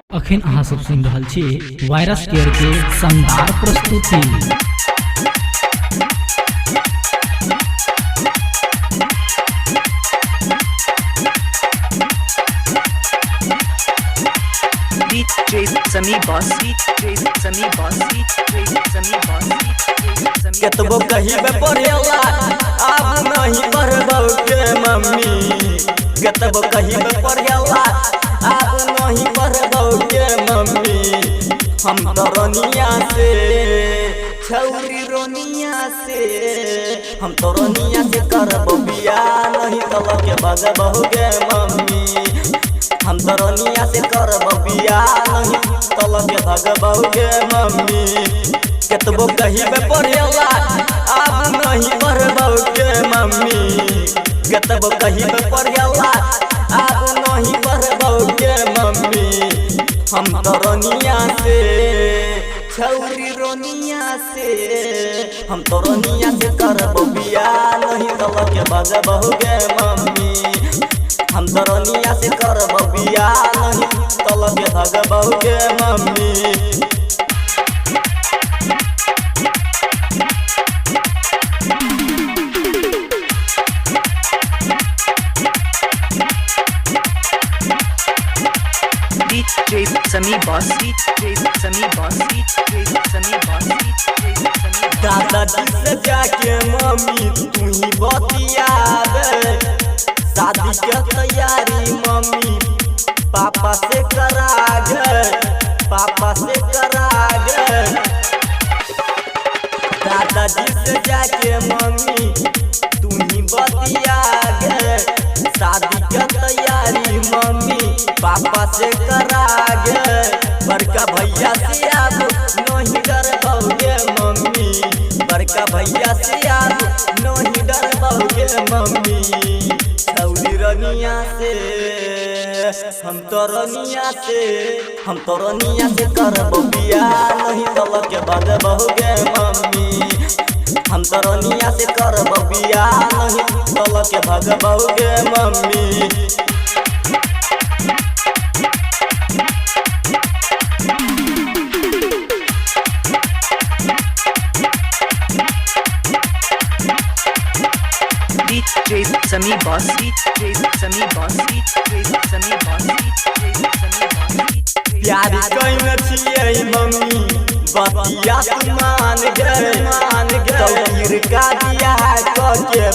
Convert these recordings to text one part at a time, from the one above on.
अखन अहाँ सब सुन रहल छी वायरस केयर के शानदार प्रस्तुति। केतबो कहिबे पढ़ेला अब नहीं पढ़बौ के मम्मी, केतबो कहिबे पढ़ेला अब नहीं पढ़बौ के मम्मी। हम तो रोनिया से छौरी रोनिया से, हम तो रोनिया से करबो बियाह नहीं तब के भगबौ के मम्मी। हम तो रोनिया से करबो बियाह नहीं तब के भगबौ के मम्मी। केतबो कहिबे पढ़ेला अब नहीं पढ़बौ के मम्मी, केतबो कहिबे पढ़ेला अब नहीं पढ़बौ के मम्मी। हम तो रोनिया से छौरी रोनिया से, हम तो रोनिया से करबो बियाह नहीं तब के भगबौ के मम्मी। हम तो रोनिया से करबो बियाह नहीं तब के भगबौ के मम्मी। दादाजी से जाके मम्मी तू ही बतिया दे, शादी के तैयारी मम्मी पापा से करा गे, पापा से करा गे। दादाजी से जाके मम्मी तू ही बतिया गे, शादी के तैयारी मम्मी पापा से करा गे। बड़का भैया से अब नहीं डरबौ गे मम्मी, बड़का भैया से अब नहीं डरबौ गे मम्मी। छौरी रोनिया से हम तो रोनिया से, हम तो रोनिया से करबो बियाह नहीं तब के भगबौ गे मम्मी। हम तो रोनिया से करबो बियाह नहीं तब के भगबौ गे मम्मी। प्यार कइने छियै मम्मी बतिया तू मान गे, मान गे। तौहीर का दिया के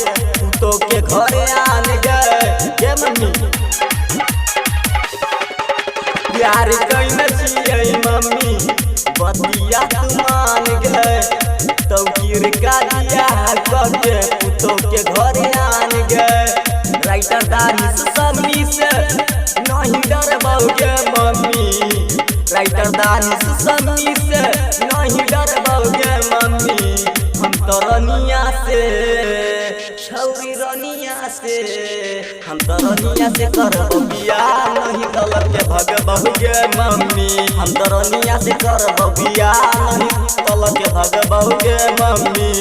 तो के घरे आन गे मम्मी। प्यार कइने छियै मम्मी बतिया तू मान गे, तौहीर का दिया के तो के घरे आन गे। राइटर दानिश सबनी से नहीं डरबौ गे मम्मी, राइटर दानिश सबनी से नहीं डरबौ गे मम्मी। हम तो रोनिया से छौरी रोनिया से, हम तो रोनिया से करबो बियाह नहीं तब के भगबौ गे मम्मी। हम तो रोनिया से करबो बियाह नहीं तब के भगबौ गे मम्मी।